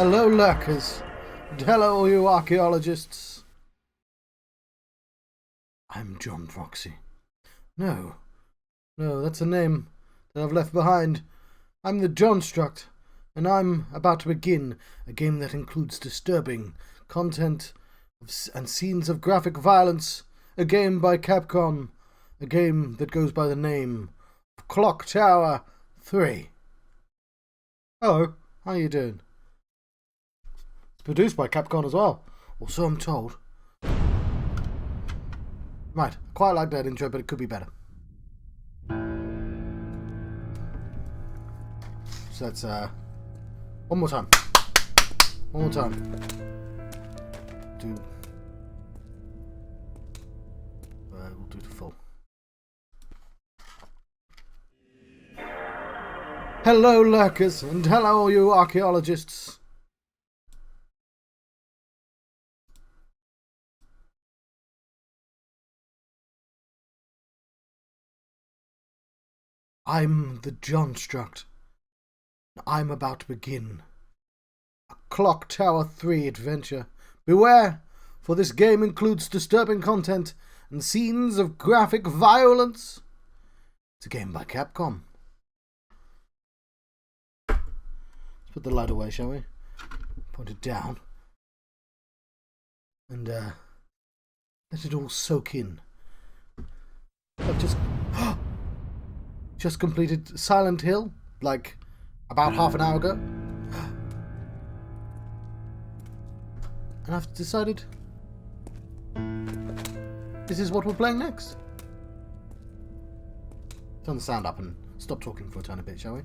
Hello, lurkers, and hello, all you archaeologists. I'm John Foxy. No, that's a name that I've left behind. I'm the Johnstruct, and I'm about to begin a game that includes disturbing content and scenes of graphic violence. A game by Capcom. A game that goes by the name of Clock Tower 3. Hello, how you doing? It's produced by Capcom as well, or so I'm told. Right, I quite like that intro, but it could be better. So that's one more time. We'll do the full. Hello, lurkers, and hello, all you archaeologists. I'm the Johnstruct. I'm about to begin a Clock Tower 3 adventure. Beware, for this game includes disturbing content and scenes of graphic violence. It's a game by Capcom. Let's put the light away, shall we? Point it down. And let it all soak in. I've just completed Silent Hill, like about half an hour ago. And I've decided this is what we're playing next. Turn the sound up and stop talking for a tiny bit, shall we?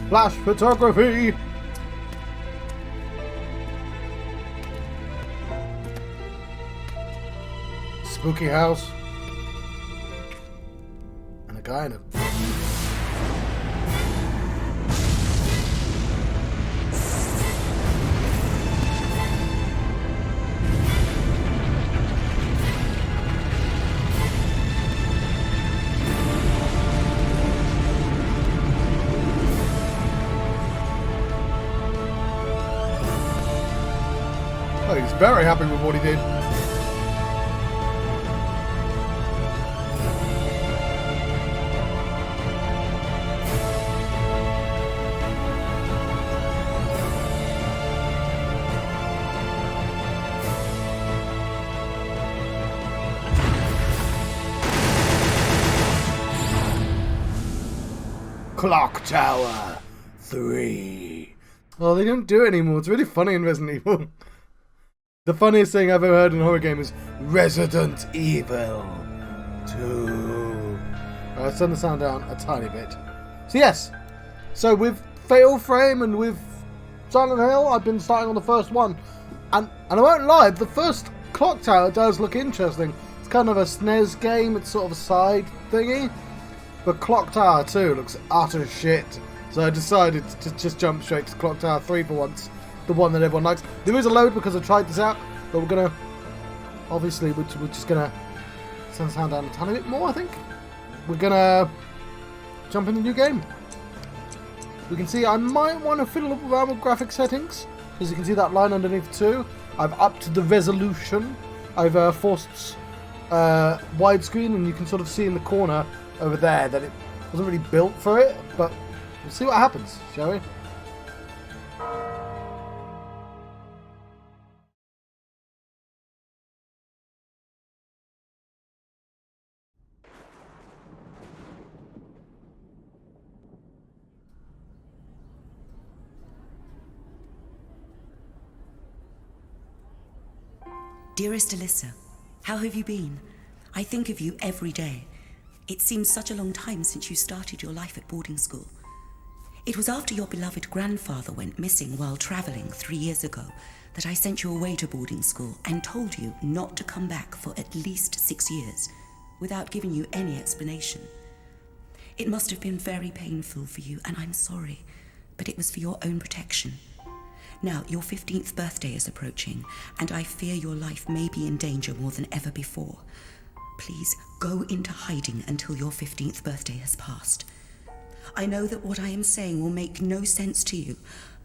Flash photography! Spooky house. And a guy in a... He's very happy with what he did. Clock Tower 3. Oh, they don't do it anymore. It's really funny in Resident Evil. The funniest thing I've ever heard in a horror game is Resident Evil 2. Let's turn the sound down a tiny bit. So yes, so with Fatal Frame and with Silent Hill, I've been starting on the first one. And I won't lie, the first Clock Tower does look interesting. It's kind of a SNES game, it's sort of a side thingy. But Clock Tower 2 looks utter shit. So I decided to just jump straight to Clock Tower 3 for once. The one that everyone likes. There is a load because I tried this out, but we're gonna obviously we're just gonna turn the sound down a tiny bit more. I think we're gonna jump in the new game. We can see I might want to fiddle around with graphic settings, because you can see that line underneath too. I've upped the resolution. I've forced widescreen, and you can sort of see in the corner over there that it wasn't really built for it, but we'll see what happens, shall we? Dearest Alyssa, how have you been? I think of you every day. It seems such a long time since you started your life at boarding school. It was after your beloved grandfather went missing while travelling 3 years ago that I sent you away to boarding school and told you not to come back for at least 6 years, without giving you any explanation. It must have been very painful for you, and I'm sorry, but it was for your own protection. Now, your 15th birthday is approaching, and I fear your life may be in danger more than ever before. Please go into hiding until your 15th birthday has passed. I know that what I am saying will make no sense to you,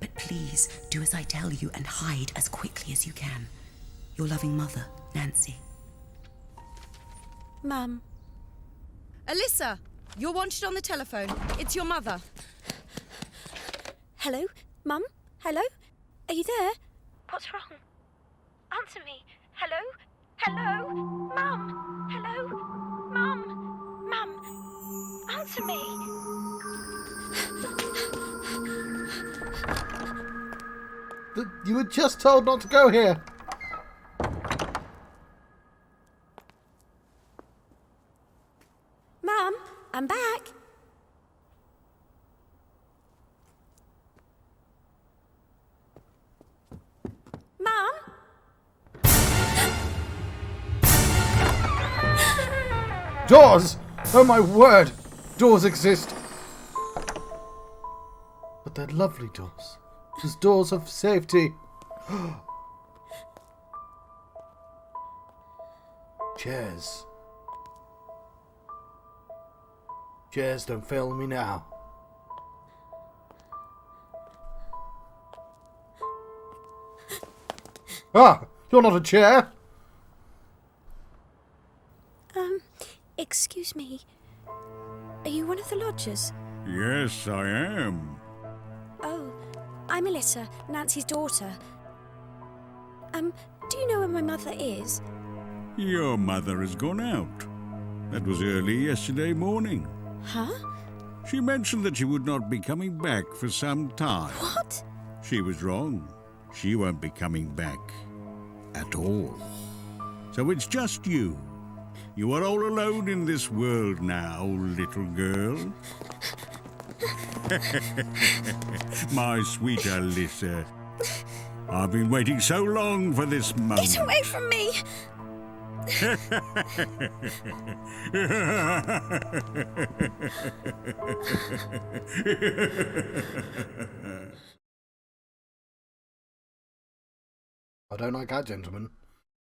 but please do as I tell you and hide as quickly as you can. Your loving mother, Nancy. Mum. Alyssa, you're wanted on the telephone. It's your mother. Hello? Mum? Hello? Are you there? What's wrong? Answer me. Hello? Hello? Mum? Hello? Mum? Mum? Answer me. You were just told not to go here. Mum, I'm back. Mum? Doors! Oh my word! Doors exist. But they're lovely doors. There's doors of safety. Chairs. Chairs, don't fail me now. Ah! You're not a chair! Excuse me. Are you one of the lodgers? Yes, I am. Oh, I'm Alyssa, Nancy's daughter. Do you know where my mother is? Your mother has gone out. That was early yesterday morning. Huh? She mentioned that she would not be coming back for some time. What? She was wrong. She won't be coming back. At all. So it's just you. You are all alone in this world now, little girl. My sweet Alyssa. I've been waiting so long for this moment. Get away from me! I don't like that, gentlemen.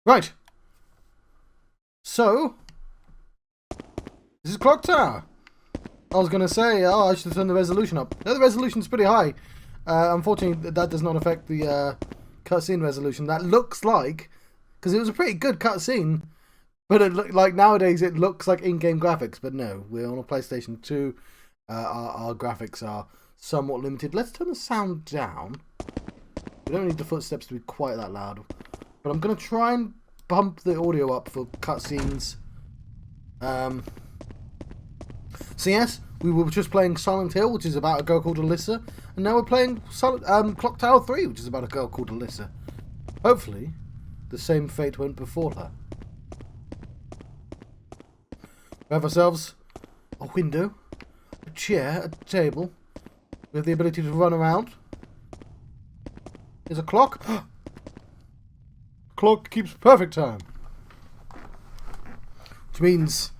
Right. So, this is Clock Tower. I was going to say, oh, I should have turned the resolution up. No, the resolution's pretty high. Unfortunately, that does not affect the cutscene resolution. That looks like, because it was a pretty good cutscene, but it looked like nowadays it looks like in-game graphics. But no, we're on a PlayStation 2. Our graphics are somewhat limited. Let's turn the sound down. We don't need the footsteps to be quite that loud. But I'm going to try and bump the audio up for cutscenes. So yes, we were just playing Silent Hill, which is about a girl called Alyssa. And now we're playing Clock Tower 3, which is about a girl called Alyssa. Hopefully, the same fate went before her. We have ourselves a window, a chair, a table. We have the ability to run around. There's a clock. Clock keeps perfect time. Which means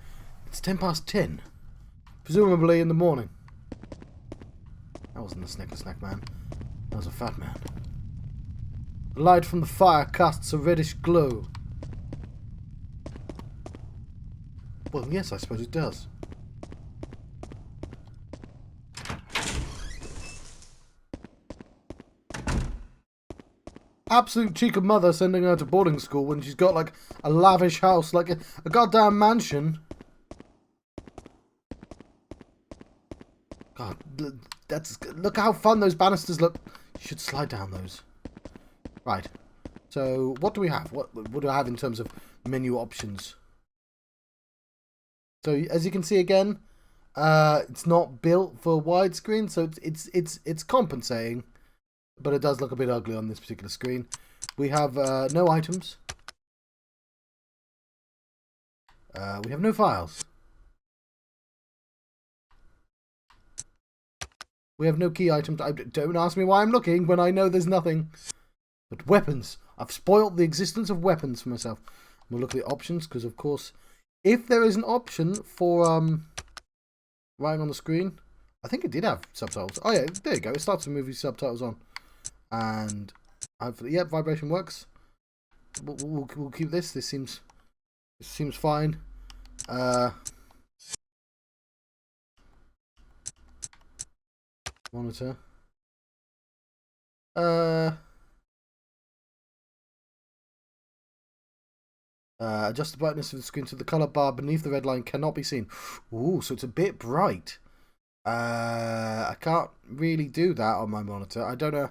it's 10:10. Presumably in the morning. That wasn't a Snicker Snack man. That was a fat man. The light from the fire casts a reddish glow. Well, yes, I suppose it does. Absolute cheek of mother sending her to boarding school when she's got like a lavish house, like a goddamn mansion. God, look how fun those banisters look. You should slide down those. Right. So, what do we have? What do I have in terms of menu options? So, as you can see again, it's not built for widescreen, so it's compensating. But it does look a bit ugly on this particular screen. We have no items. We have no files. We have no key items. Don't ask me why I'm looking when I know there's nothing. But weapons. I've spoilt the existence of weapons for myself. We'll look at the options, because of course, if there is an option for writing on the screen, I think it did have subtitles. Oh yeah, there you go. It starts with movie subtitles on. And hopefully, yeah, vibration works. We'll keep this. This seems fine. Monitor. Adjust the brightness of the screen so the color bar beneath the red line cannot be seen. Ooh, so it's a bit bright. I can't really do that on my monitor. I don't know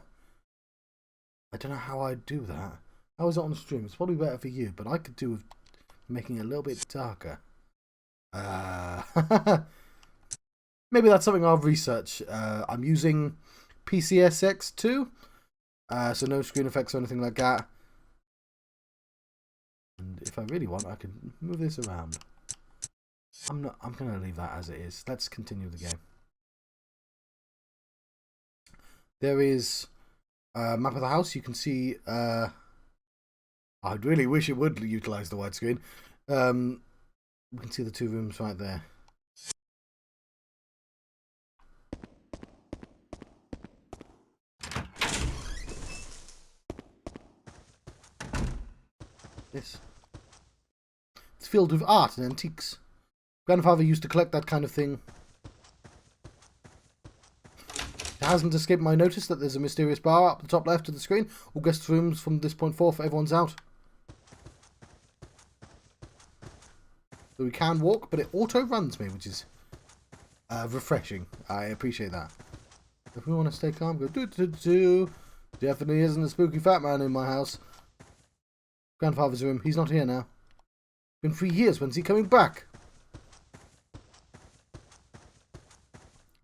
how I'd do that. How is it on the stream? It's probably better for you, but I could do with making it a little bit darker. Maybe that's something I'll research. I'm using PCSX2, so no screen effects or anything like that. And if I really want, I can move this around. I'm gonna leave that as it is. Let's continue the game. There is a map of the house. You can see. I'd really wish it would utilize the widescreen. We can see the two rooms right there. This. It's filled with art and antiques. Grandfather used to collect that kind of thing. It hasn't escaped my notice that there's a mysterious bar up the top left of the screen. All guest rooms from this point forth, everyone's out. So we can walk, but it auto-runs me, which is refreshing. I appreciate that. If we want to stay calm, go do. Definitely isn't a spooky fat man in my house. Grandfather's room. He's not here now. Been 3 years. When's he coming back?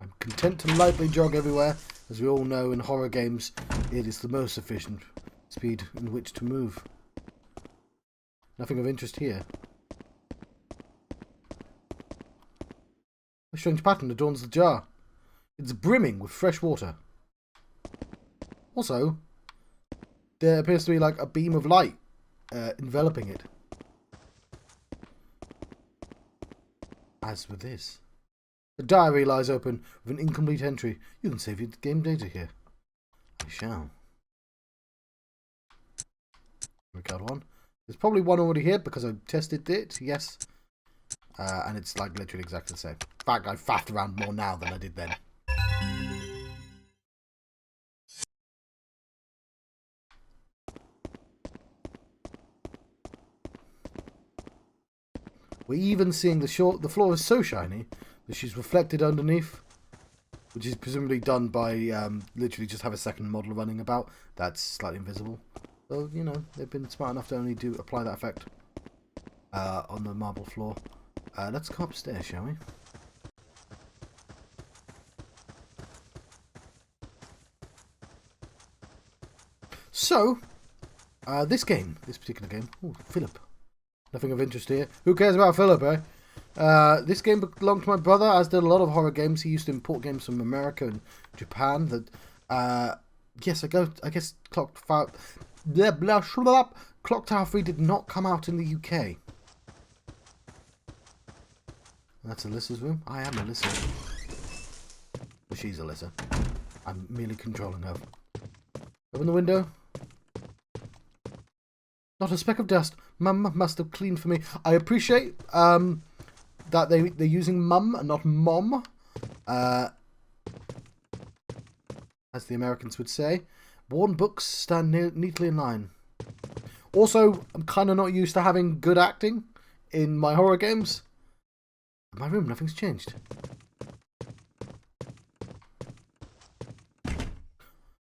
I'm content to lightly jog everywhere. As we all know, in horror games, it is the most efficient speed in which to move. Nothing of interest here. A strange pattern adorns the jar. It's brimming with fresh water. Also, there appears to be like a beam of light enveloping it. As with this. The diary lies open with an incomplete entry. You can save your game data here. I shall. Record one. There's probably one already here because I tested it, yes. And it's like literally exactly the same. In fact, I faffed around more now than I did then. We're even seeing the floor is so shiny that she's reflected underneath, which is presumably done by literally just have a second model running about that's slightly invisible. So, you know, they've been smart enough to only apply that effect on the marble floor. Let's go upstairs, shall we? So, this particular game. Oh, Philip. Nothing of interest here. Who cares about Philip, eh? This game belonged to my brother, as did a lot of horror games. He used to import games from America and Japan. That, yes, I guess Clock Tower 3 did not come out in the UK. That's Alyssa's room. I am Alyssa. Well, she's Alyssa. I'm merely controlling her. Open the window. Not a speck of dust. Mum must have cleaned for me. I appreciate that they're using mum and not mom. As the Americans would say. Worn books stand neatly in line. Also, I'm kind of not used to having good acting in my horror games. In my room, nothing's changed.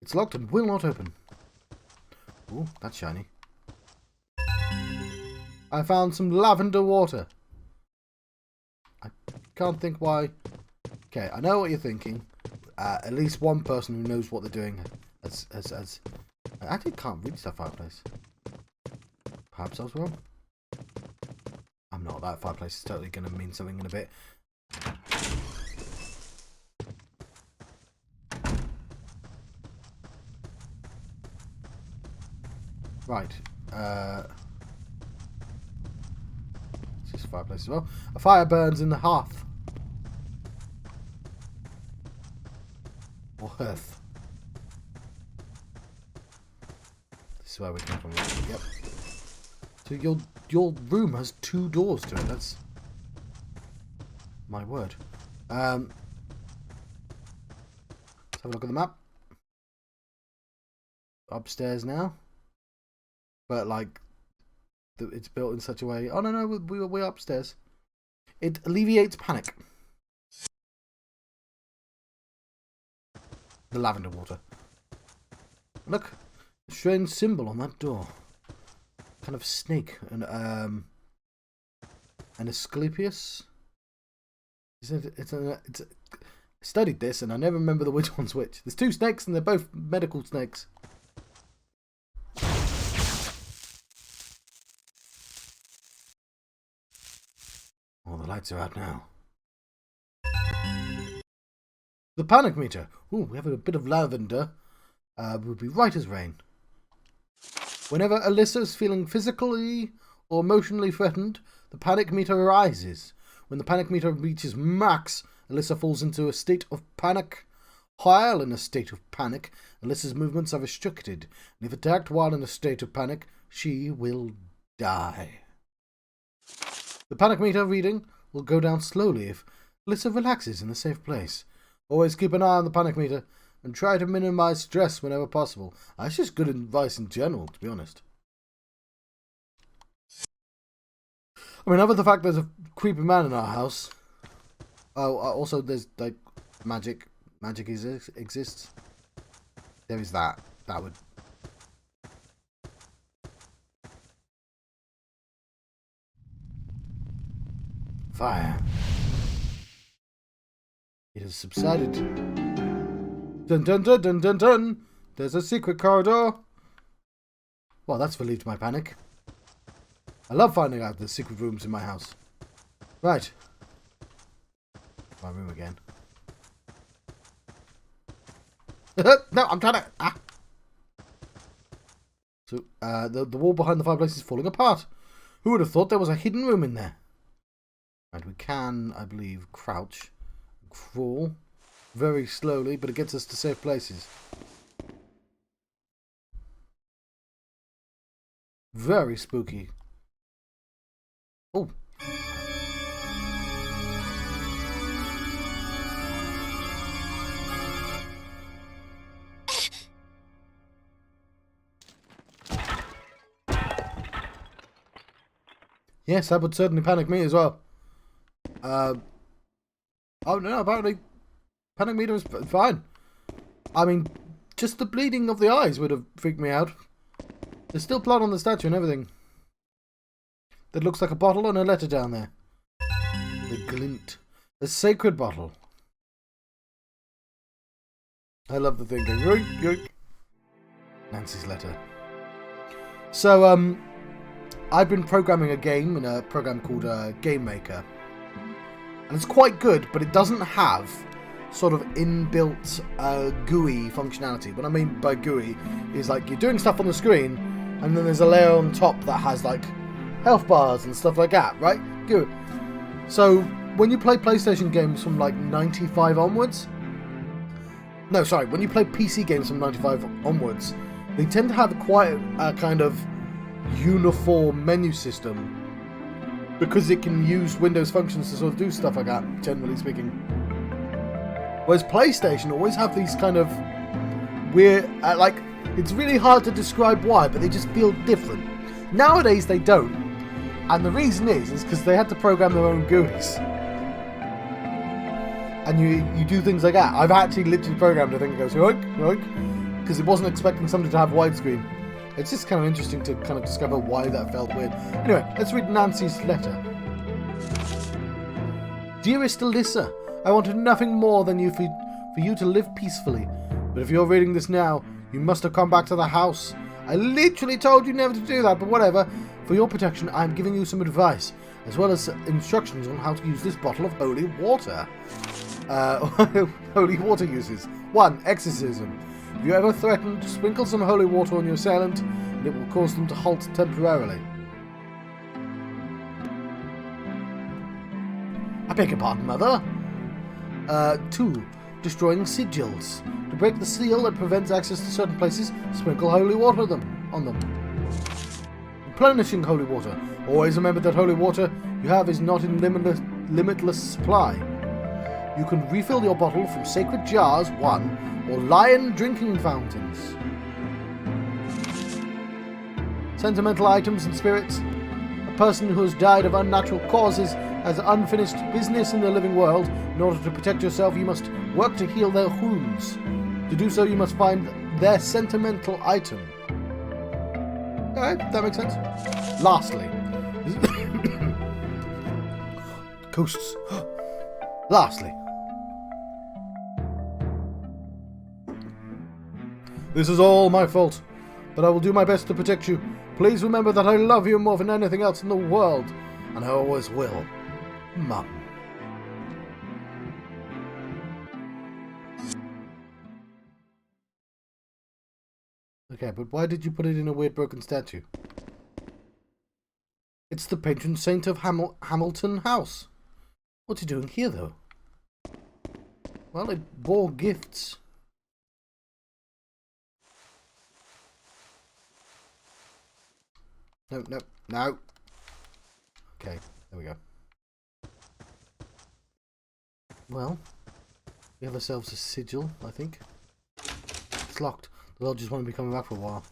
It's locked and will not open. Ooh, that's shiny. I found some lavender water. I can't think why. Okay, I know what you're thinking. At least one person who knows what they're doing has I actually can't reach that fireplace. Perhaps I was wrong. I'm not. That fireplace is totally going to mean something in a bit. Right. This is a fireplace as well. A fire burns in the hearth. Or hearth. This is where we come from. Yep. So your room has 2 doors to it. That's my word. Let's have a look at the map. Upstairs now, but like it's built in such a way. Oh no, we're upstairs. It alleviates panic. The lavender water. Look, a strange symbol on that door. Kind of snake and an Asclepius. It's I studied this and I never remember which one's which. There's 2 snakes and they're both medical snakes. All the lights are out now. The panic meter. Ooh, we have a bit of lavender. Would be right as rain. Whenever Alyssa is feeling physically or emotionally threatened, the panic meter rises. When the panic meter reaches max, Alyssa falls into a state of panic. While in a state of panic, Alyssa's movements are restricted, and if attacked while in a state of panic, she will die. The panic meter reading will go down slowly if Alyssa relaxes in a safe place. Always keep an eye on the panic meter and try to minimize stress whenever possible. That's just good advice in general, to be honest. I mean, other than the fact there's a creepy man in our house. Oh, also there's like magic. Magic exists. There is that. That would. Fire. It has subsided. Dun dun dun dun dun dun. There's a secret corridor. Well, that's relieved my panic. I love finding out there's secret rooms in my house. Right. My room again. No, I'm trying to. Ah. So, the wall behind the fireplace is falling apart. Who would have thought there was a hidden room in there? And we can, I believe, crouch, crawl very slowly, but it gets us to safe places. Very spooky. Oh. Yes, that would certainly panic me as well. Oh no, apparently panic meter is fine. I mean, just the bleeding of the eyes would have freaked me out. There's still blood on the statue and everything. That looks like a bottle and a letter down there. The glint. A sacred bottle. I love the thing going yoink, yoink. Nancy's letter. So, I've been programming a game in a program called Game Maker. And it's quite good, but it doesn't have sort of inbuilt GUI functionality. What I mean by GUI is like you're doing stuff on the screen, and then there's a layer on top that has like health bars and stuff like that, right? GUI. So when you play PlayStation games from like 95 onwards, no, sorry, when you play PC games from 95 onwards, they tend to have quite a kind of uniform menu system because it can use Windows functions to sort of do stuff like that, generally speaking. Whereas PlayStation always have these kind of weird, like, it's really hard to describe why, but they just feel different. Nowadays they don't, and the reason is because they had to program their own GUIs. And you do things like that. I've actually literally programmed a thing that goes yoink, yoink, because it wasn't expecting somebody to have widescreen. It's just kind of interesting to kind of discover why that felt weird. Anyway, let's read Nancy's letter. Dearest Alyssa, I wanted nothing more than for you to live peacefully. But if you're reading this now, you must have come back to the house. I literally told you never to do that, but whatever. For your protection, I am giving you some advice, as well as instructions on how to use this bottle of holy water. Holy water uses. 1. Exorcism. If you ever threaten, sprinkle some holy water on your assailant, and it will cause them to halt temporarily. I beg your pardon, Mother. 2. Destroying sigils. To break the seal that prevents access to certain places, sprinkle holy water on them. Replenishing holy water. Always remember that holy water you have is not in limitless supply. You can refill your bottle from sacred jars, 1, or lion drinking fountains. Sentimental items and spirits. A person who has died of unnatural causes has unfinished business in the living world. In order to protect yourself, you must work to heal their wounds. To do so, you must find their sentimental item. Alright, that makes sense. Lastly. Ghosts. Lastly. This is all my fault, but I will do my best to protect you. Please remember that I love you more than anything else in the world, and I always will. Mum. Okay, but why did you put it in a weird broken statue? It's the patron saint of Hamilton House. What's he doing here, though? Well, it bore gifts. No, no, no. Okay, there we go. Well, we have ourselves a sigil, I think. It's locked. The lodgers won't be coming back for a while.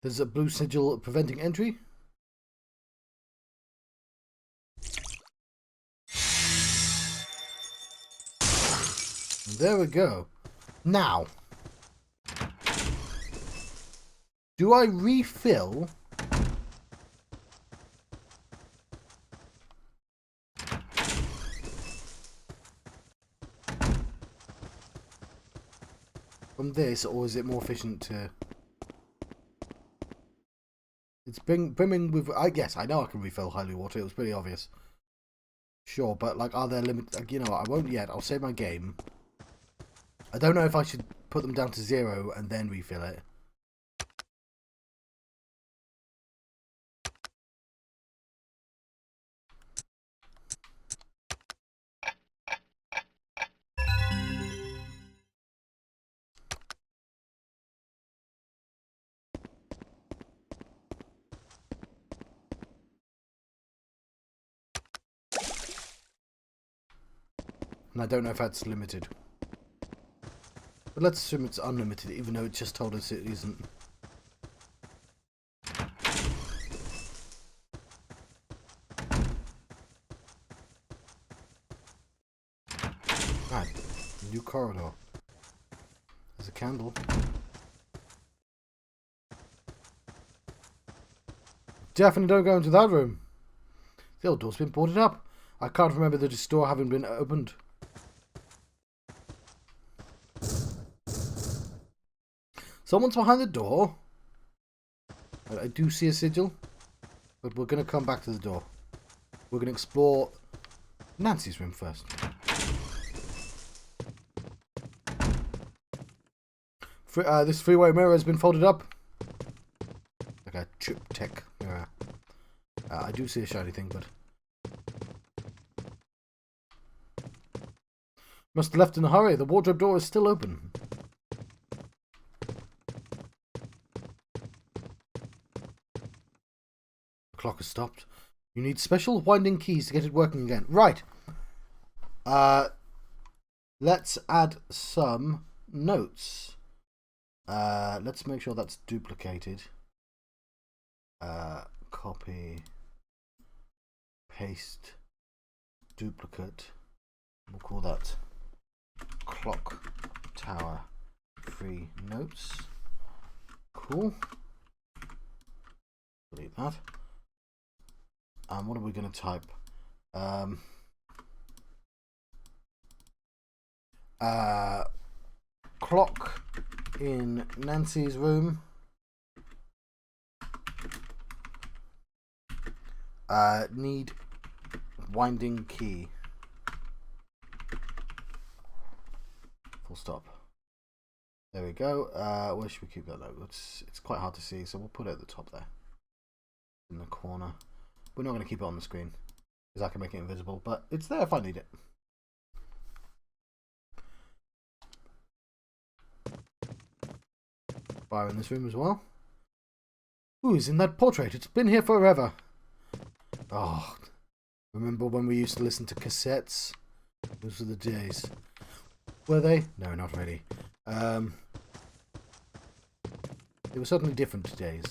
There's a blue sigil preventing entry. There we go. Now, do I refill from this, or is it more efficient to... It's brimming with... Yes, I know I can refill holy water. It was pretty obvious. Sure, but like, are there limits? Like, you know what, I won't yet. I'll save my game. I don't know if I should put them down to 0 and then refill it. And I don't know if that's limited. But let's assume it's unlimited, even though it just told us it isn't. Right, new corridor. There's a candle. Definitely don't go into that room. The old door's been boarded up. I can't remember the door having been opened. Someone's behind the door. I do see a sigil. But we're going to come back to the door. We're going to explore Nancy's room first. This three-way mirror has been folded up. Like a triptych mirror. I do see a shiny thing, but... Must have left in a hurry. The wardrobe door is still open. The clock has stopped. You need special winding keys to get it working again. Right. Let's add some notes. Let's make sure that's duplicated. Copy. Paste. Duplicate. We'll call that Clock Tower 3 notes. Cool. Delete that. And what are we going to type? Clock in Nancy's room. Need winding key. Full stop. There we go. Where should we keep that though? It's quite hard to see, so we'll put it at the top there. In the corner. We're not going to keep it on the screen, because I can make it invisible, but it's there if I need it. Fire in this room as well. Who's in that portrait? It's been here forever. Oh, remember when we used to listen to cassettes? Those were the days. Were they? No, not really. They were certainly different days.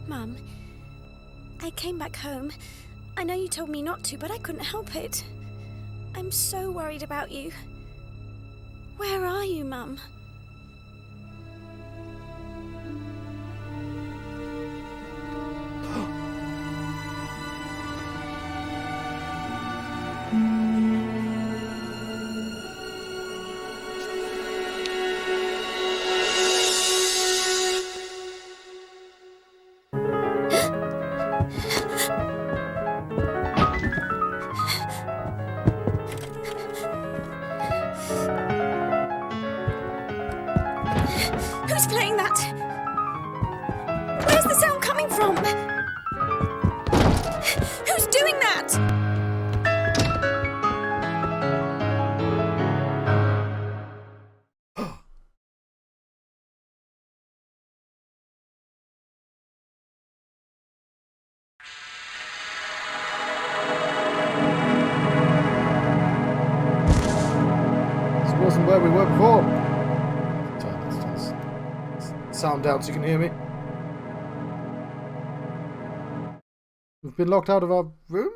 Mum, I came back home. I know you told me not to, but I couldn't help it. I'm so worried about you. Where are you, Mum? Who's playing that? Where's the sound coming from? Who's doing that? This wasn't where we were before. Sound down so you can hear me. We've been locked out of our room?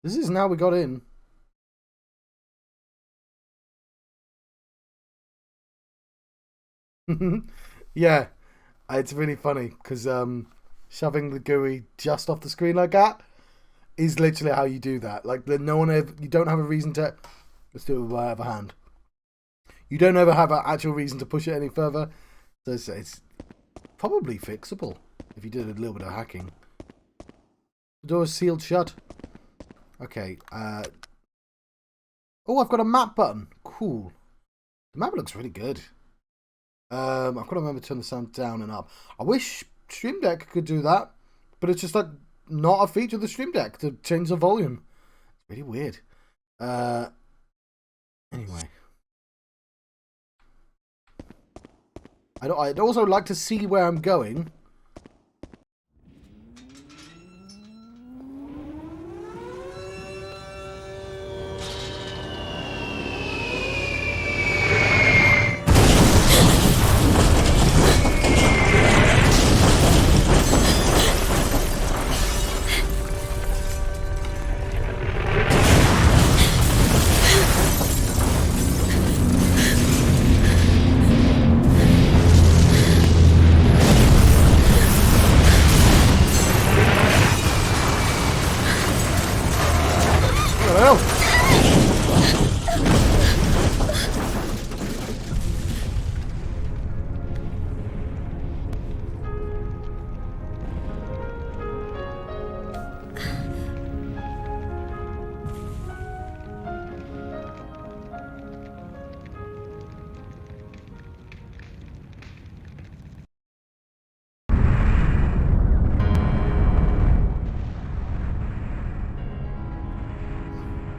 This isn't how we got in. Yeah, it's really funny because shoving the GUI just off the screen like that is literally how you do that. Like, no one ever, you don't have a reason to. Let's do it with my other hand. You don't ever have an actual reason to push it any further. So it's probably fixable if you did a little bit of hacking. The door is sealed shut. Okay. Oh, I've got a map button. Cool. The map looks really good. I've got to remember to turn the sound down and up. I wish Stream Deck could do that, but it's just like not a feature of the Stream Deck to change the volume. It's really weird. Anyway. I'd also like to see where I'm going.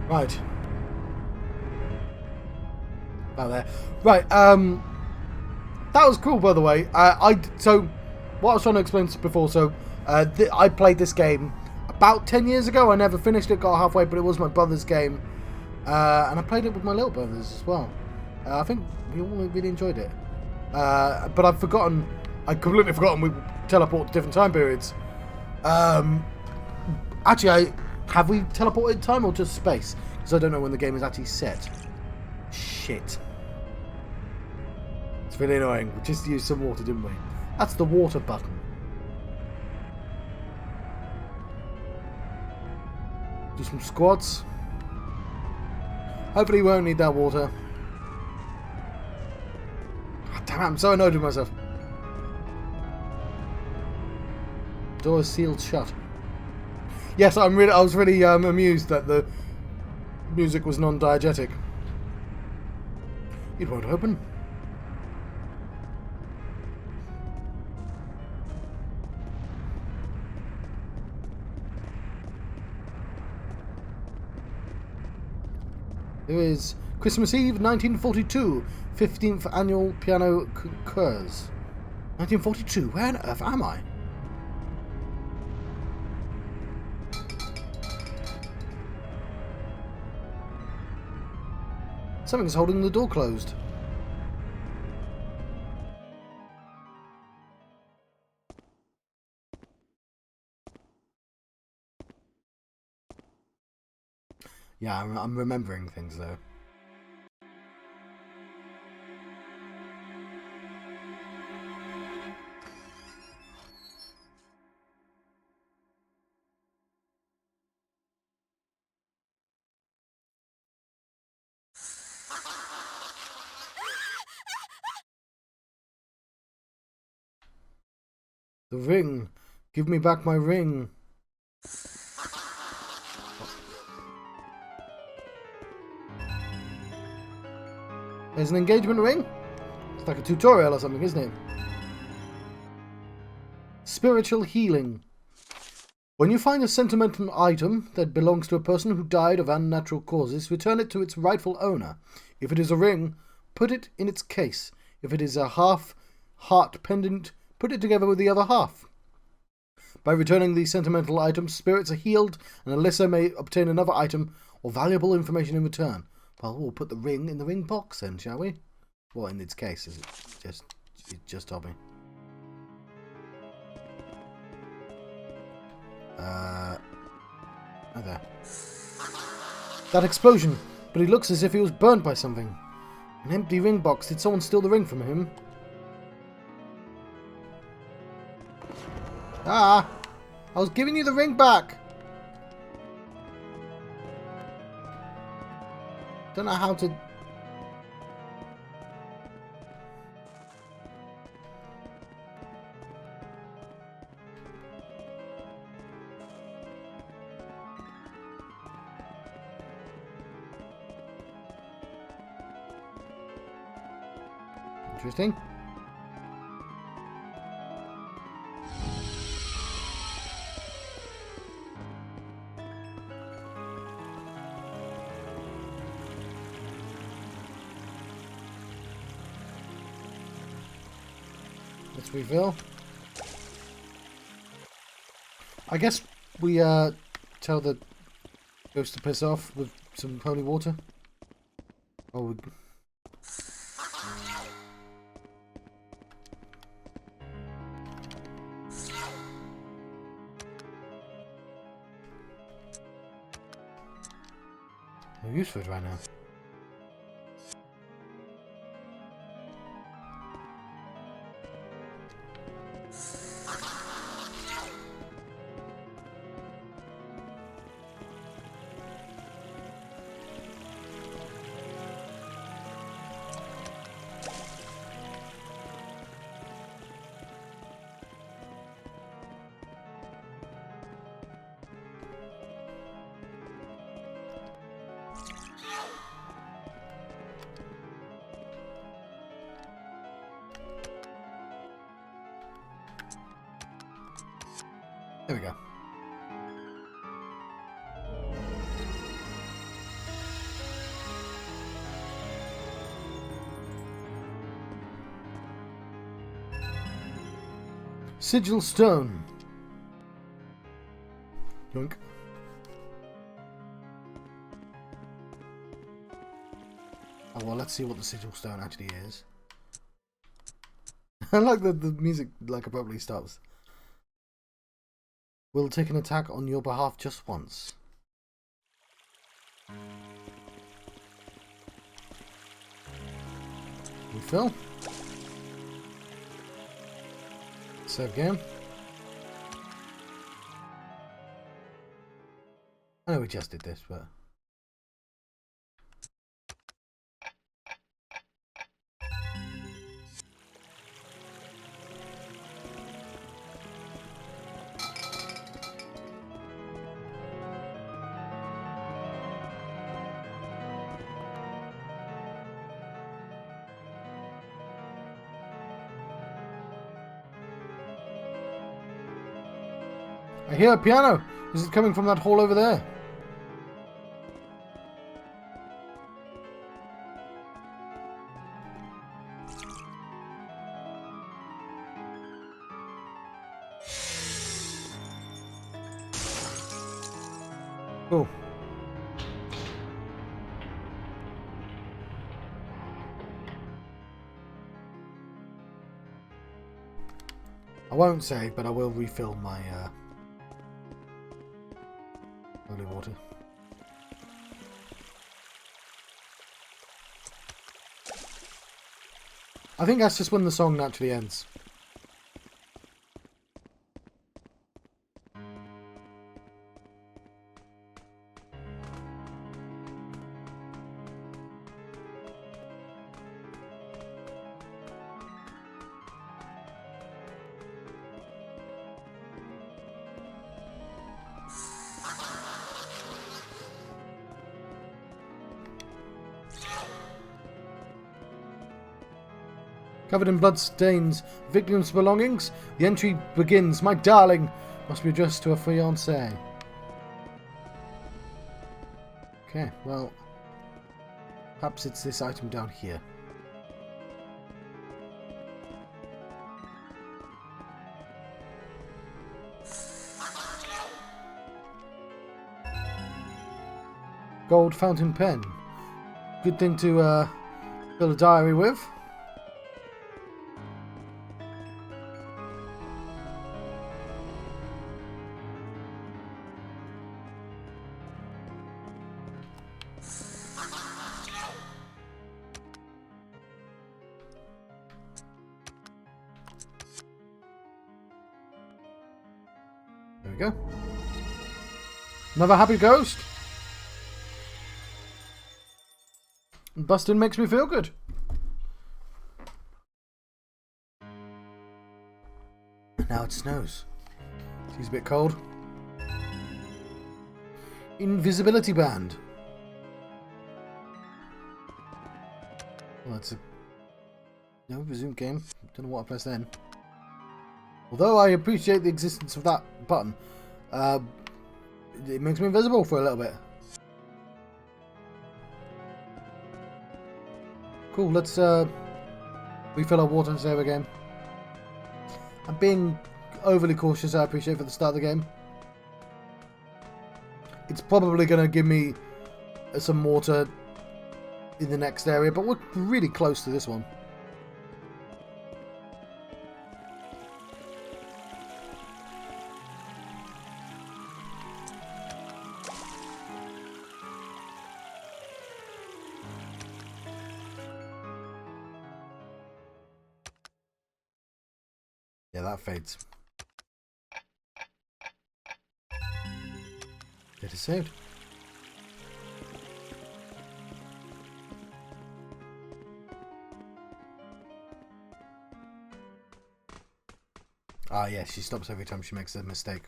Right. About there. Right, that was cool, by the way. So, what I was trying to explain before, so, I played this game about 10 years ago. I never finished it, got halfway, but it was my brother's game. And I played it with my little brothers as well. I think we all really enjoyed it. But I completely forgotten teleport to different time periods. Actually, have we teleported time or just space? Because I don't know when the game is actually set. Shit. It's really annoying. We just used some water, didn't we? That's the water button. Do some squats. Hopefully we won't need that water. Oh, damn it, I'm so annoyed with myself. Door is sealed shut. Yes, I was really amused that the music was non-diegetic. It won't open. There is Christmas Eve, 1942, 15th Annual Piano Concours. 1942? Where on earth am I? Something's holding the door closed. Yeah, I'm remembering things though. The ring. Give me back my ring. There's an engagement ring? It's like a tutorial or something, isn't it? Spiritual healing. When you find a sentimental item that belongs to a person who died of unnatural causes, return it to its rightful owner. If it is a ring, put it in its case. If it is a half-heart pendant, put it together with the other half. By returning these sentimental items, spirits are healed, and Alyssa may obtain another item or valuable information in return. Well, we'll put the ring in the ring box then, shall we? Well, in its case, is it just told me. Oh there. That explosion! But he looks as if he was burnt by something. An empty ring box. Did someone steal the ring from him? Ah! I was giving you the ring back! Don't know how to... Interesting. Let's refill. I guess we tell the ghost to piss off with some holy water. Oh. No use for it right now. There we go. Sigil stone. Yoink. Oh well, let's see what the sigil stone actually is. I like the music like abruptly stops. will take an attack on your behalf just once. Refill. Save game. I know we just did this, but... I hear a piano! Is it coming from that hall over there? Cool. I won't save, but I will refill my holy water. I think that's just when the song naturally ends. Covered in blood stains, victim's belongings. The entry begins. My darling must be addressed to a fiancé. Okay, well, perhaps it's this item down here. Gold fountain pen. Good thing to fill a diary with. There we go. Another happy ghost. Busting makes me feel good. Now it snows. Seems a bit cold. Invisibility band. Well, that's a... No, resume game. Don't know what I pressed then. Although I appreciate the existence of that button, it makes me invisible for a little bit. Cool, let's refill our water and save again. I'm being overly cautious, I appreciate, for the start of the game. It's probably going to give me some water in the next area, but we're really close to this one. Yeah, that fades. It is saved. Ah, yes, she stops every time she makes a mistake.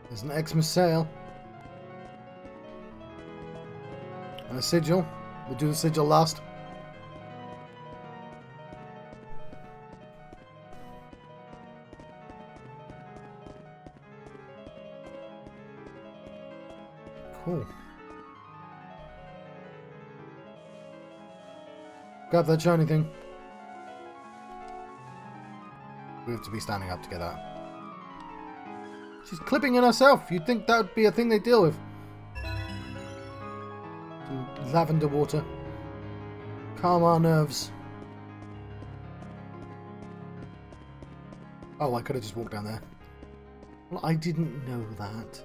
There's an Xmas sale. And a sigil. We'll do the sigil last. Cool. Grab that shiny thing. We have to be standing up to get that. She's clipping in herself. You'd think that would be a thing they deal with. Some lavender water. Calm our nerves. Oh, I could have just walked down there. Well, I didn't know that.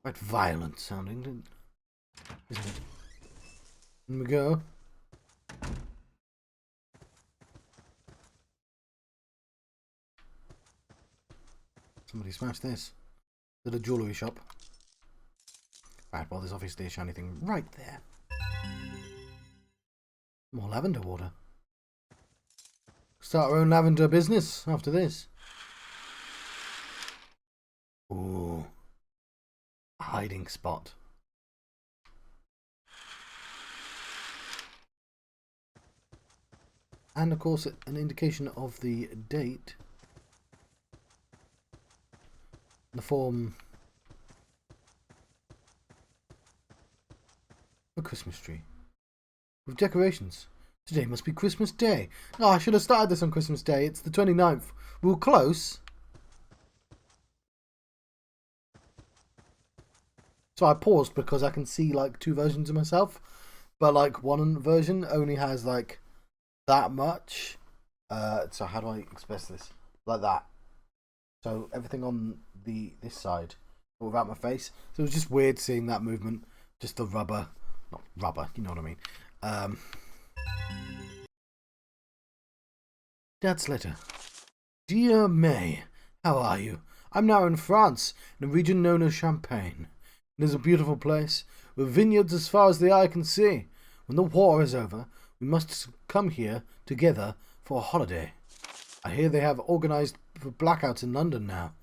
Quite violent sounding, isn't it? In we go. Somebody smashed this. At a jewellery shop. Right, well, there's obviously a shiny thing right there. More lavender water. Start our own lavender business after this. Ooh. A hiding spot. And of course an indication of the date. The form of a Christmas tree. With decorations. Today must be Christmas Day. Oh, I should have started this on Christmas Day. It's the 29th. We were close. So I paused because I can see like two versions of myself. But like one version only has like that much. So how do I express this? Like that. So everything on this side, but without my face. So it was just weird seeing that movement. Just the rubber. Not rubber, you know what I mean. Dad's letter. Dear May, how are you? I'm now in France, in a region known as Champagne. It is a beautiful place, with vineyards as far as the eye can see. When the war is over, we must come here together for a holiday. I hear they have organised for blackouts in London now.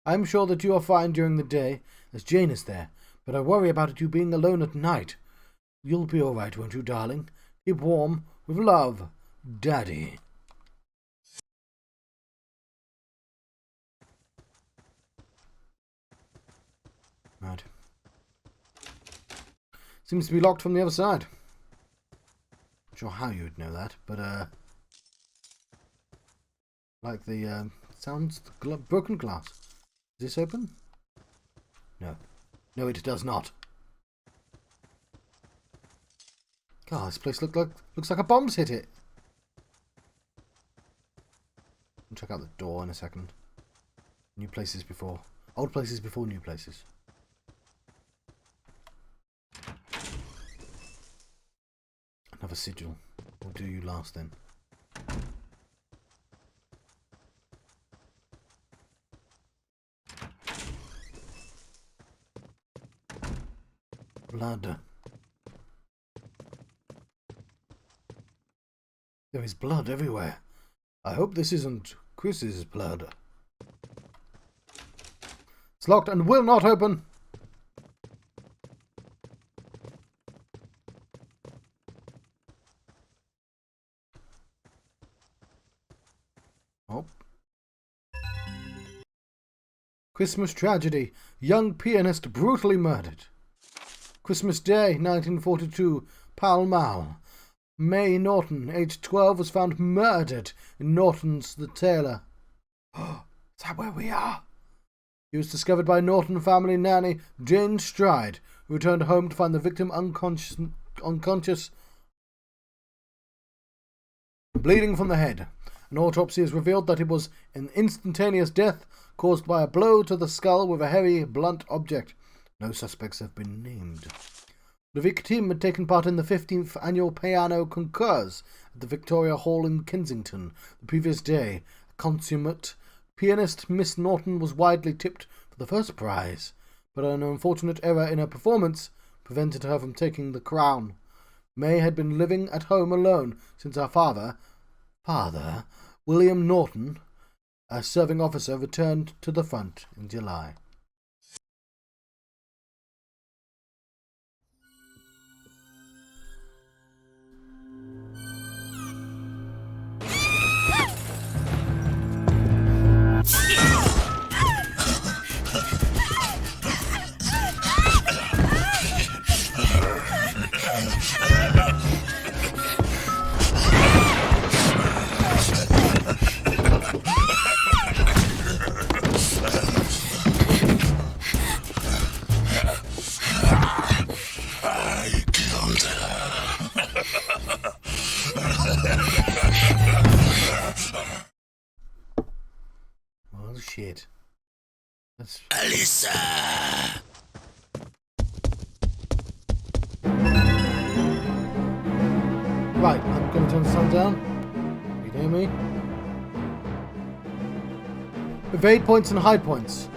I am sure that you are fine during the day, as Jane is there, but I worry about you being alone at night. You'll be all right, won't you, darling? Keep warm. With love, Daddy. Right. Seems to be locked from the other side. Not sure how you would know that, but like the sounds broken glass. Is this open? No. No, it does not. God, this place looks like a bomb's hit it. I'll check out the door in a second. New places before. Old places before new places. Another sigil. We'll do you last then. Blood. There is blood everywhere. I hope this isn't Chris's blood. It's locked and will not open. Oh. Christmas tragedy. Young pianist brutally murdered. Christmas Day, 1942, Pall Mall. May Norton, aged 12, was found murdered in Norton's The Tailor. Oh, is that where we are? He was discovered by Norton family nanny Jane Stride, who returned home to find the victim unconscious, bleeding from the head. An autopsy has revealed that it was an instantaneous death caused by a blow to the skull with a heavy, blunt object. No suspects have been named. The victim had taken part in the 15th annual piano concours at the Victoria Hall in Kensington the previous day. A consummate pianist, Miss Norton was widely tipped for the first prize, but an unfortunate error in her performance prevented her from taking the crown. May had been living at home alone since her father, William Norton, a serving officer, returned to the front in July. Oh shit. That's... Alyssa! Right, I'm going to turn the sun down. You hear me? Evade points and hide points.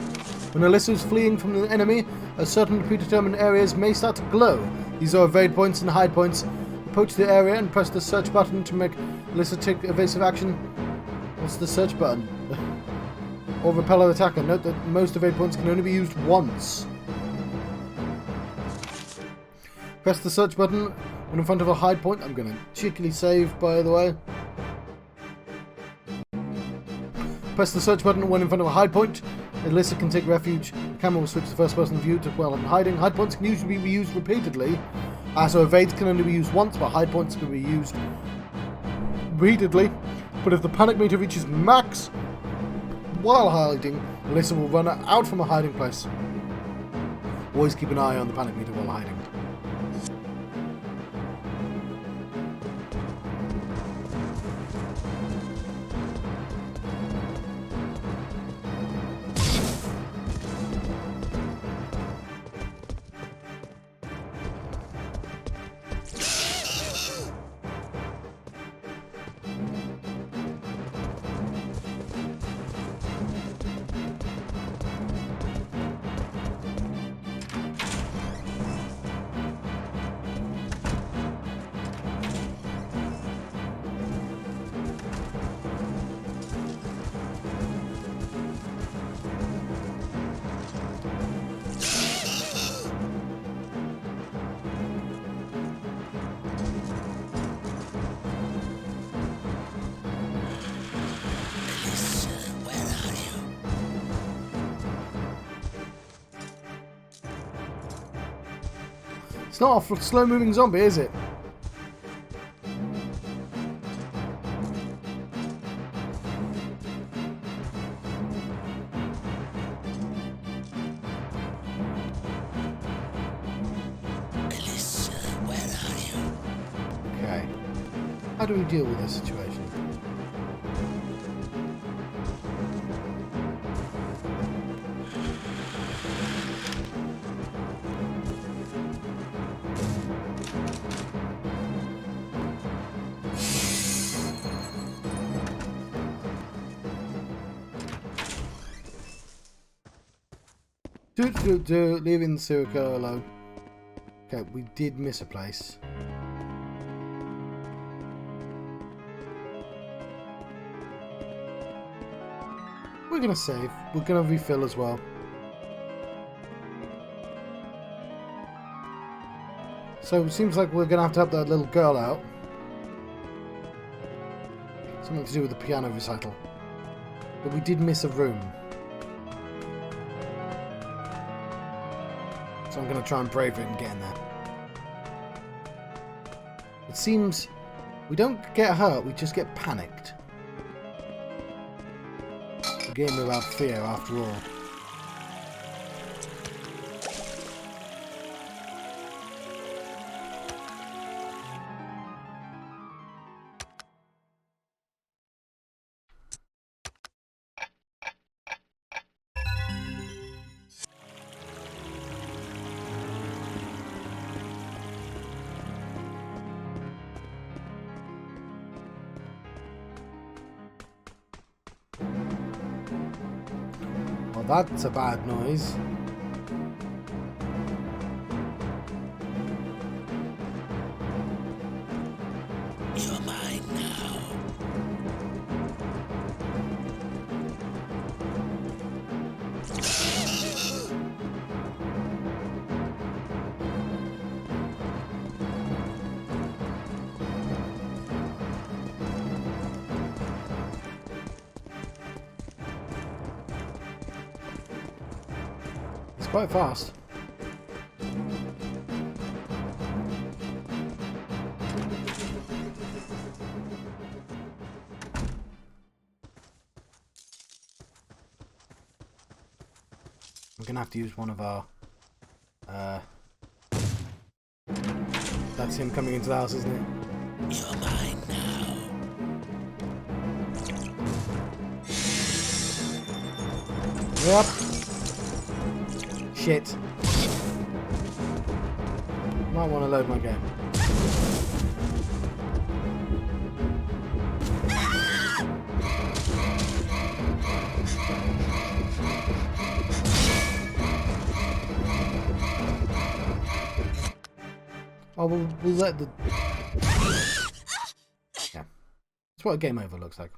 When Alyssa is fleeing from the enemy, a certain predetermined areas may start to glow. These are evade points and hide points. Approach the area and press the search button to make Alyssa take evasive action. What's the search button? Or repel an attacker. Note that most evade points can only be used once. Press the search button when in front of a hide point. I'm going to cheekily save, by the way. Press the search button when in front of a hide point. Alyssa can take refuge. The camera will switch to first person view to while I'm hiding. Hide points can usually be reused repeatedly. So evades can only be used once, but hide points can be used repeatedly. But if the panic meter reaches max while hiding, Alyssa will run out from a hiding place. Always keep an eye on the panic meter while hiding. It's not a slow-moving zombie, is it? Alyssa, where are you? Okay. How do we deal with this situation? Leaving Sirico alone. Okay, we did miss a place. We're gonna save. We're gonna refill as well. So it seems like we're gonna have to help that little girl out. Something to do with the piano recital. But we did miss a room. So I'm going to try and brave it and get in there. It seems we don't get hurt, we just get panicked. A game about fear, after all. Well, that's a bad noise. You're mine now. It's quite fast. I'm gonna have to use one of our... That's him coming into the house, isn't it? You're mine now. Yep. Shit. Might want to load my game. Oh, we'll let the... Yeah. That's what a game over looks like.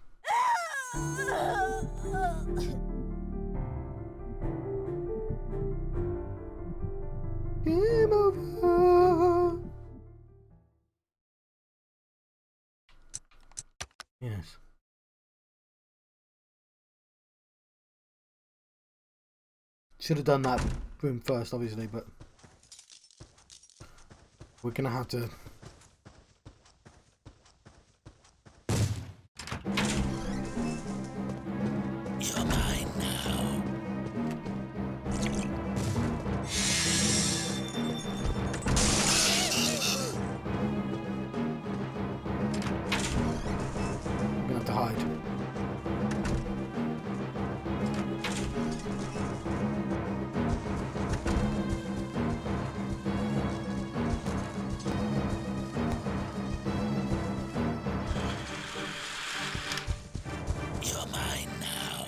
Game over. Yes. Should have done that room first, obviously, but we're gonna have to. You're mine now. I'm gonna have to hide. You're mine now.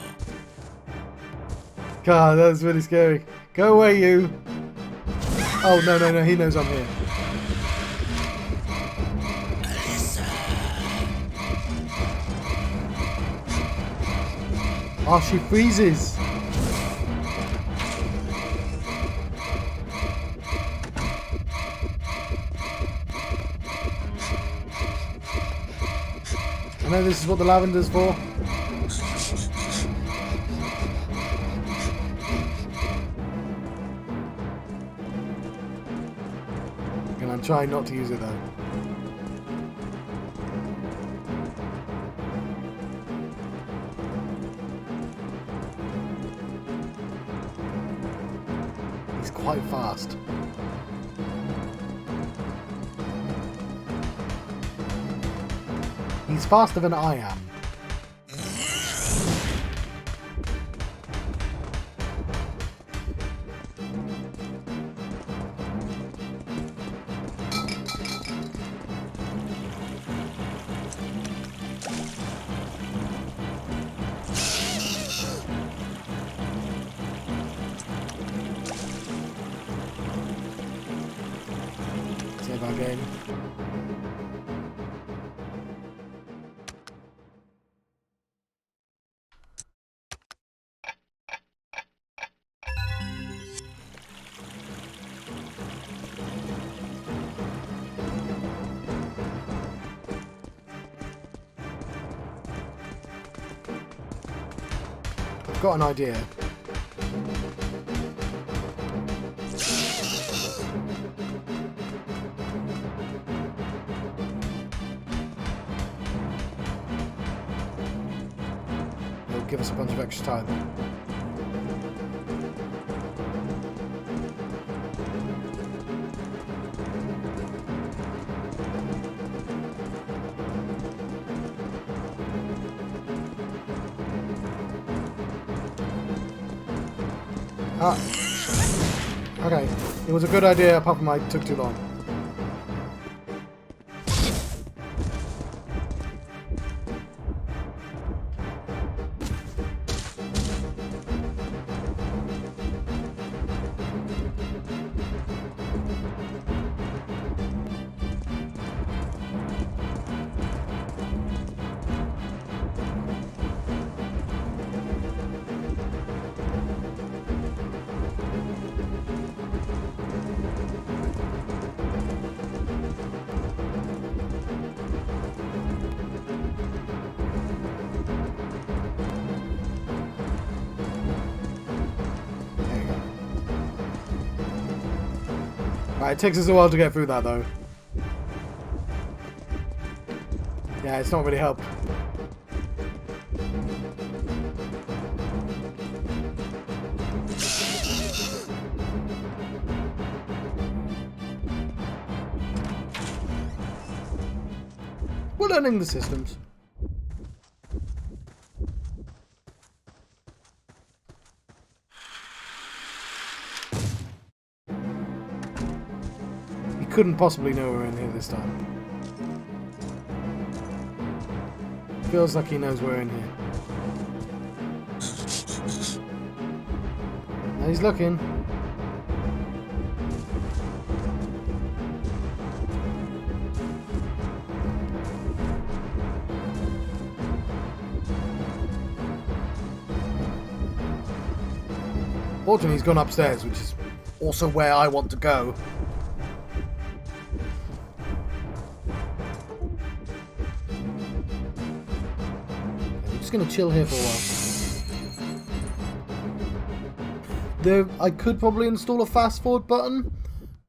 God, that was really scary. Go away, you. Oh, no, no, no. He knows I'm here. Alyssa. Oh, she freezes. I know this is what the lavender's for. And I'm trying not to use it though. He's quite fast. He's faster than I am. Save our game. I've got an idea. It'll give us a bunch of extra time. Ah. Okay. It was a good idea, apart from I took too long. Right, it takes us a while to get through that though. Yeah, it's not really helped. We're learning the systems. He couldn't possibly know we're in here this time. Feels like he knows we're in here. Now he's looking. Fortunately, he's gone upstairs, which is also where I want to go. I'm just going to chill here for a while. I could probably install a fast forward button,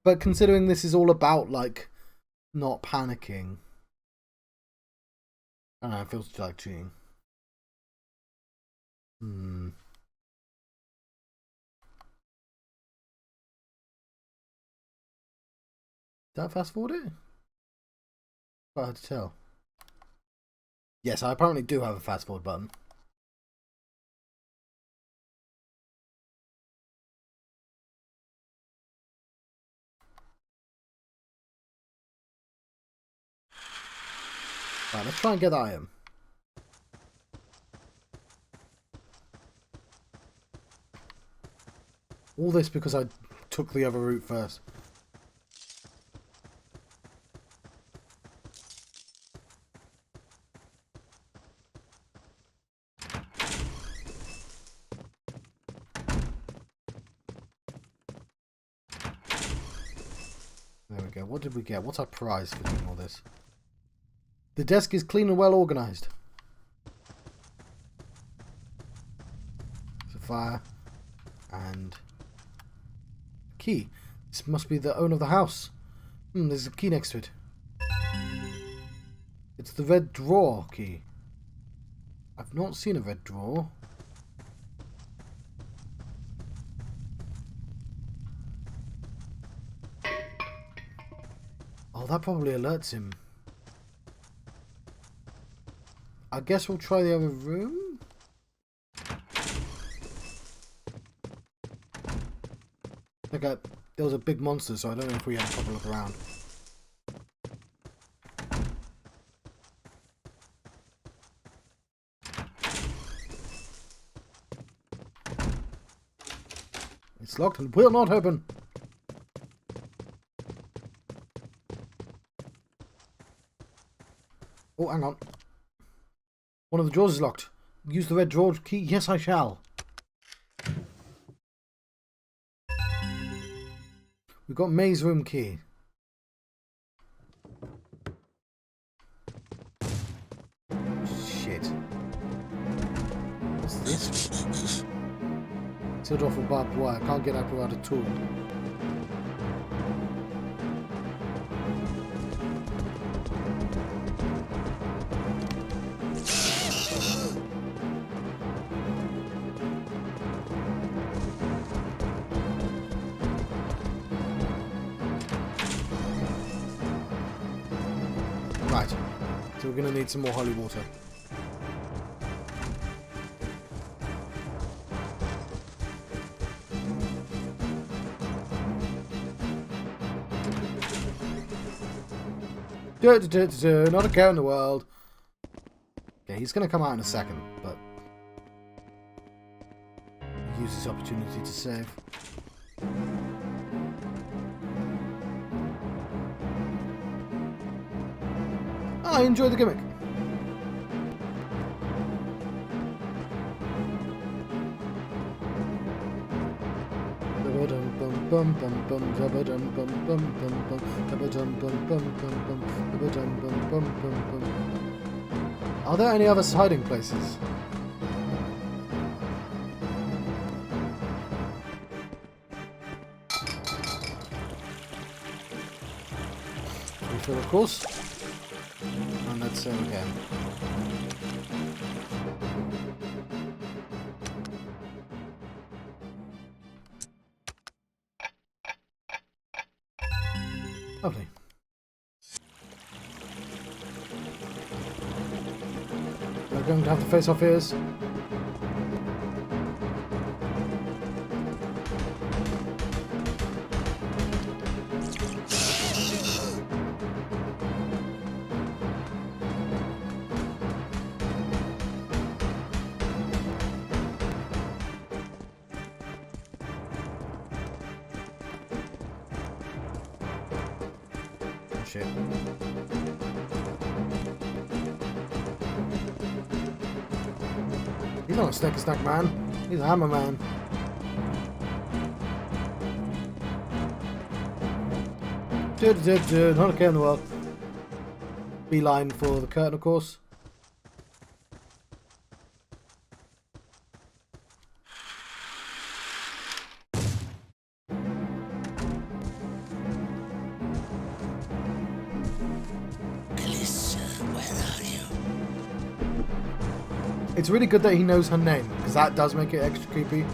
but considering this is all about, like, not panicking, I don't know, it feels like cheating. Did I fast forward it? Quite hard to tell. Yes, I apparently do have a fast forward button. Right, let's try and get that item. All this because I took the other route first. There we go. What did we get? What's our prize for doing all this? The desk is clean and well organised. There's a fire and a key. This must be the owner of the house. There's a key next to it. It's the red drawer key. I've not seen a red drawer. Oh, that probably alerts him. I guess we'll try the other room. Okay, there was a big monster, so I don't know if we had a proper look around. It's locked and will not open. Oh, hang on. One of the drawers is locked. Use the red drawer key. Yes, I shall. We've got maze room key. Shit. What's this? Sealed off with barbed wire. Can't get out without a tool. Right, so we're going to need some more holy water. Not a care in the world. Okay, he's going to come out in a second, but use this opportunity to save. I enjoy the gimmick. Are there any other hiding places? Refill, of course. And let's save again. Lovely. going to have to face our fears. Shit. He's not a sticky stack man. He's a hammer man. Not a care in the world. Beeline for the curtain, of course. Alyssa, where are you? It's really good that he knows her name, because that does make it extra creepy.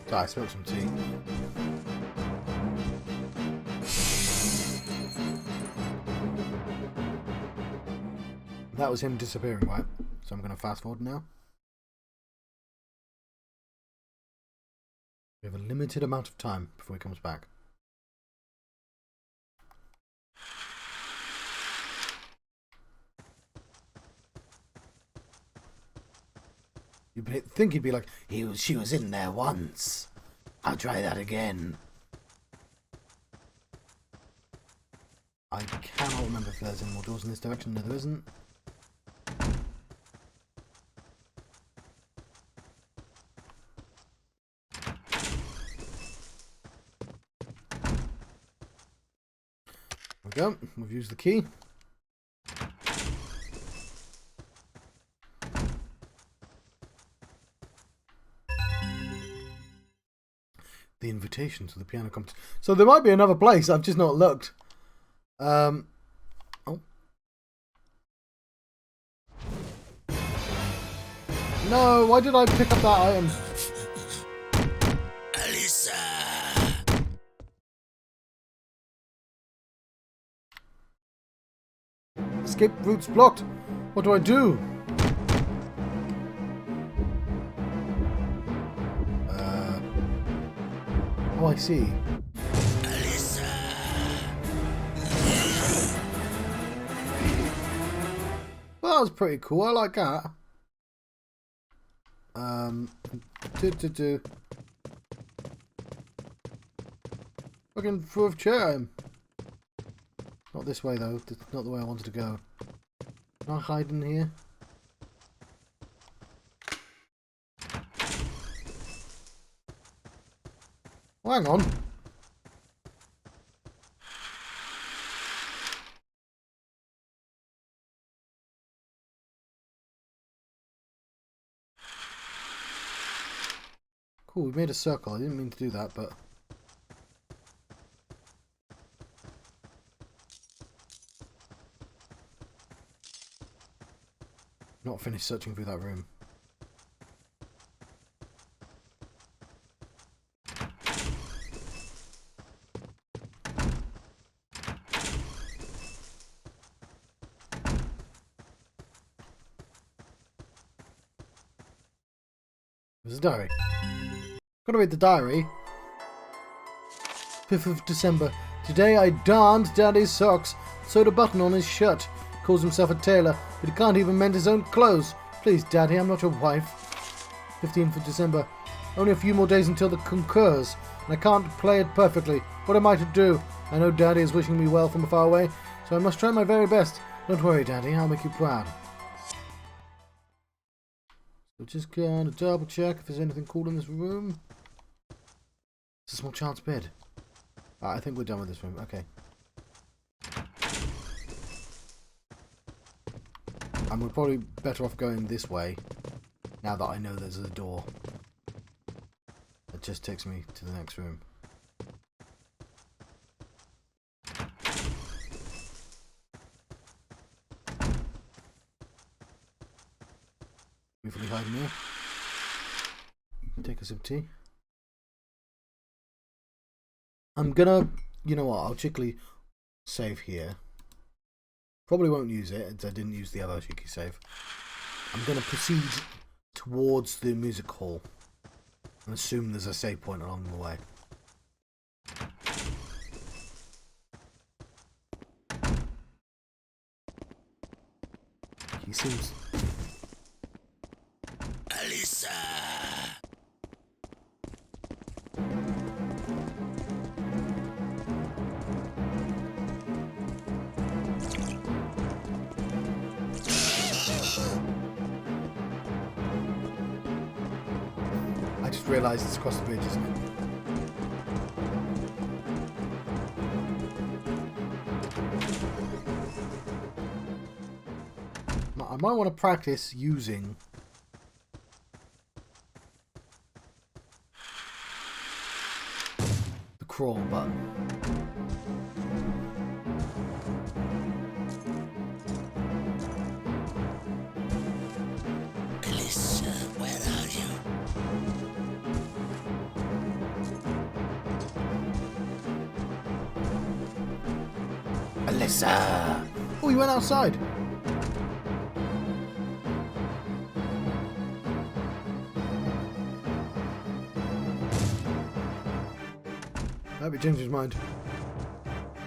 So I smoked some tea. That was him disappearing, right? So I'm going to fast forward now. We have a limited amount of time before he comes back. You'd think he'd be like, she was in there once. I'll try that again. I cannot remember if there's any more doors in this direction. No, there isn't. There we go. We've used the key. The invitation to the piano competition. So there might be another place. I've just not looked. Oh. No, why did I pick up that item? Alyssa! Escape route's blocked. What do I do? Oh, I see. Alyssa! Well, that was pretty cool. I like that. Fucking through a chair. Not this way though. That's not the way I wanted to go. Can I hide in here? Oh, hang on. Cool, we made a circle. I didn't mean to do that, but... Not finished searching through that room. There's a diary. Gotta read the diary. 5th of December. Today I darned Daddy's socks, sewed a button on his shirt. Calls himself a tailor, but he can't even mend his own clothes. Please, Daddy, I'm not your wife. 15th of December. Only a few more days until the concours, and I can't play it perfectly. What am I to do? I know Daddy is wishing me well from far away, so I must try my very best. Don't worry, Daddy, I'll make you proud. So just gonna double check if there's anything cool in this room. It's a small child's bed. I think we're done with this room. Okay. And we're probably better off going this way now that I know there's a door. That just takes me to the next room. hiding here. Take a sip of tea. I'm gonna, you know what, I'll quickly save here. Probably won't use it, as I didn't use the other cheeky save. I'm gonna proceed towards the music hall and assume there's a save point along the way. He seems... Alyssa! I just realised it's across the bridge, isn't it? I might want to practice using the crawl button. Alyssa, where are you? Alyssa! Oh, he went outside. I hope he changed his mind.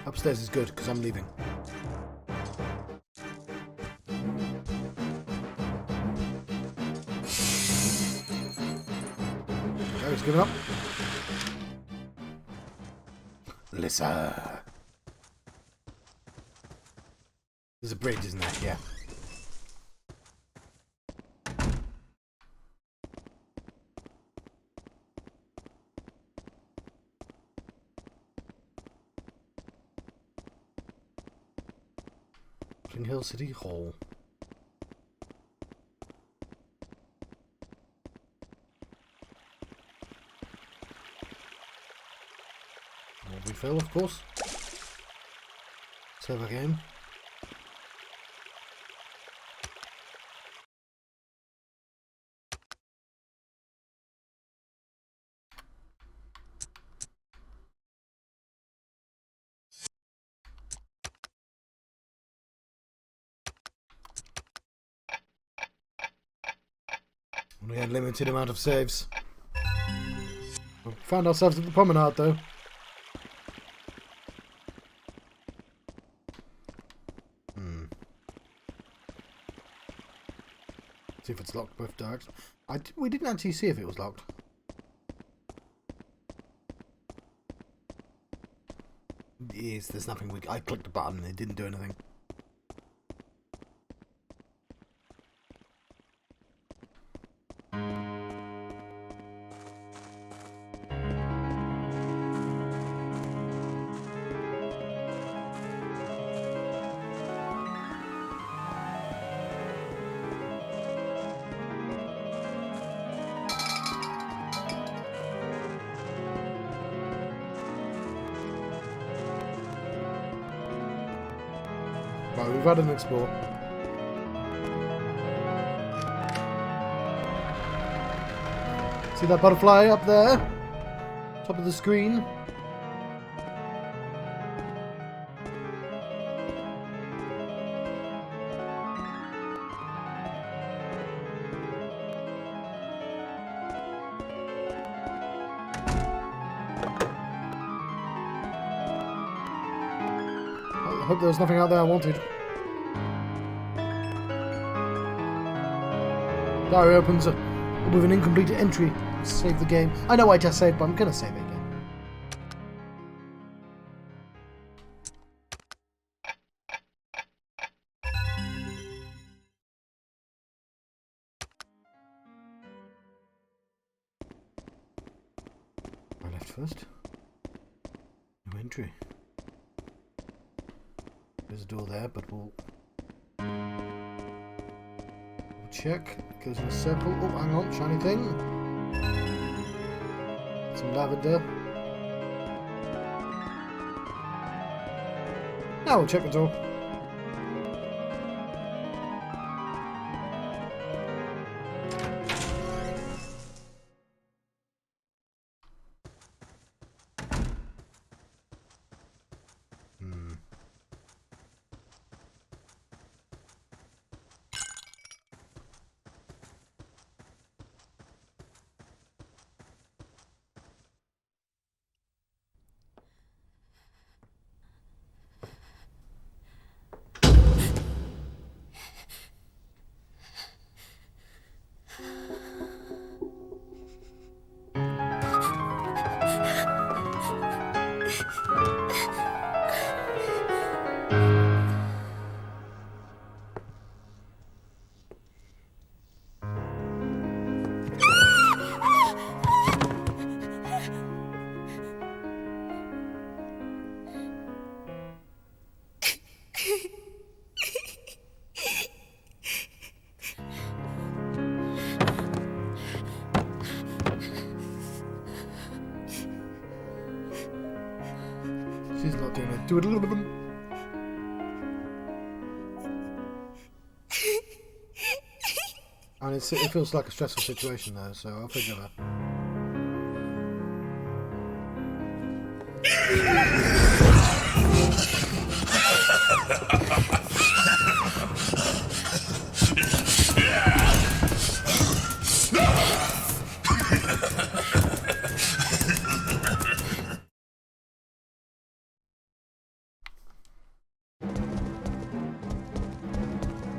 Upstairs is good, because I'm leaving. Oh, he's given up. Alyssa! There's a bridge, isn't there? Yeah. Hill City Hall. More refill, of course. Save again. We had limited amount of saves. We found ourselves at the promenade though. See if it's locked both directions. We didn't actually see if it was locked. Yes, there's nothing I clicked the button and it didn't do anything. Right, we've had an explore. See that butterfly up there? Top of the screen? I hope there was nothing out there I wanted. Diary opens with an incomplete entry. Save the game. I know I just saved, but I'm gonna save it again. I left first. No entry. There's a door there, but we'll check. It goes in a circle. Oh, hang on, shiny thing. Some lavender. Now we'll check the door. She's not doing it. Do it a little bit. And it feels like a stressful situation though, so I'll figure that.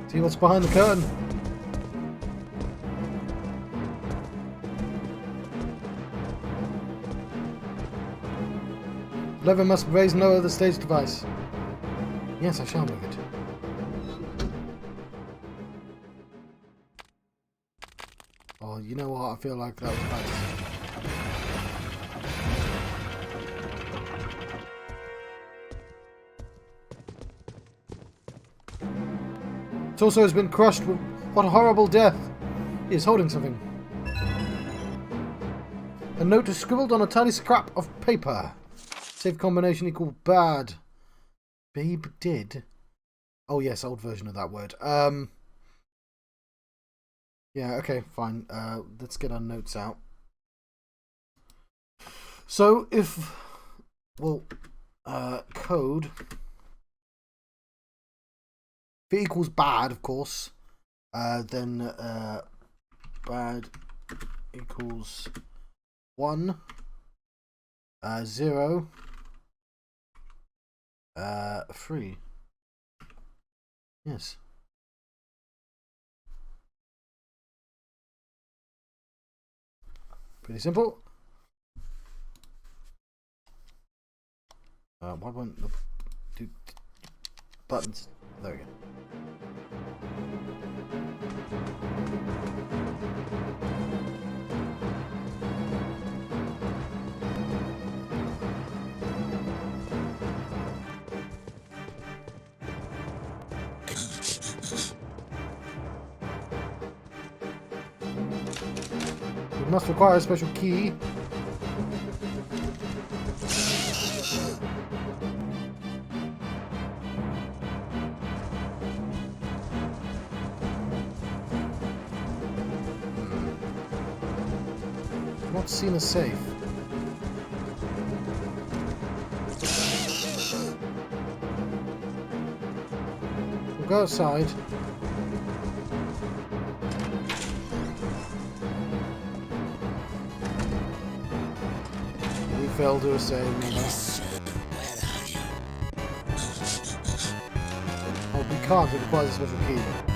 See what's behind the curtain. Lever must raise no other stage device. Yes, I shall move it. Oh, you know what? I feel like that was bad. Torso has been crushed. What a horrible death! He is holding something. A note is scribbled on a tiny scrap of paper. Save combination equal bad. Babe did. Oh yes, old version of that word. Yeah, okay, fine. Let's get our notes out. So if, well, code. If it equals bad, of course, then bad equals 1, 0, 3. Yes. Pretty simple. Why won't the do buttons? There we go. It must require a special key. Not seen a safe. We'll go outside. We failed to save. Alyssa, where are you? Oh, we can't. It requires a special key.